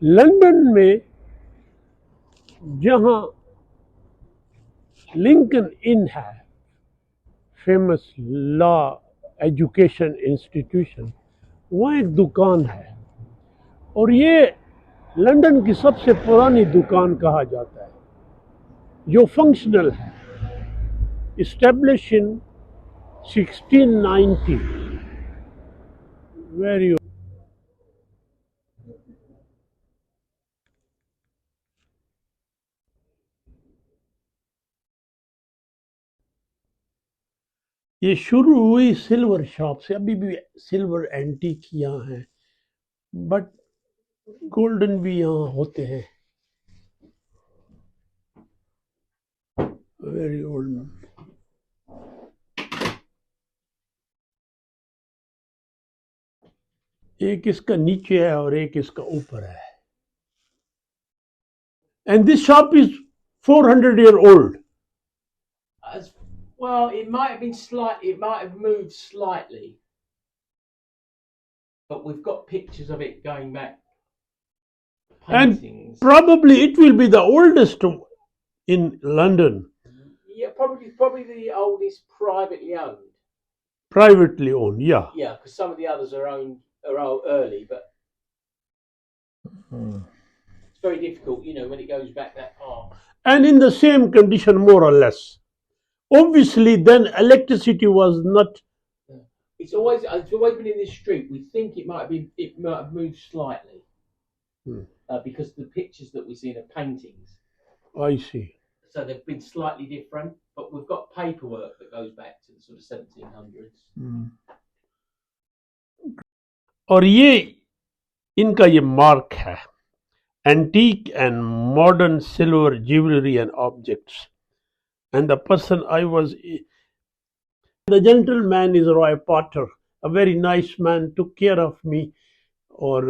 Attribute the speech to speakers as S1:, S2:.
S1: London میں جہاں لنکن ان ہے فیمس لا ایجوکیشن انسٹیٹیوشن، وہاں ایک دکان ہے، اور یہ لندن کی سب سے پرانی دکان کہا جاتا ہے جو فنکشنل ہے، اسٹیبلش ان 1690. ویری یہ شروع ہوئی سلور شاپ سے، ابھی بھی سلور اینٹیک یہاں ہیں، بٹ گولڈن بھی یہاں ہوتے ہیں. Very old. ایک اس کا نیچے ہے اور ایک اس کا اوپر ہے. And this shop is 400 year old.
S2: As well, it might have been slightly. It might have moved slightly, but we've got pictures of it going back. Paintings.
S1: And probably it will be the oldest in London.
S2: Yeah, probably the oldest privately owned.
S1: Privately owned, yeah.
S2: Yeah, because some of the others are early, but it's very difficult, when it goes back that far.
S1: And in the same condition, more or less. Obviously, then electricity was not.
S2: It's always been in this street. We think it might have moved slightly, because the pictures that we see are paintings.
S1: I see.
S2: So they've been slightly different, but we've got paperwork that goes back to the sort of 1700s.
S1: اور یہ ان کا یہ mark ہے، antique and modern silver jewellery and objects. And the person the gentleman is Roy Potter, a very nice man, took care of me. Or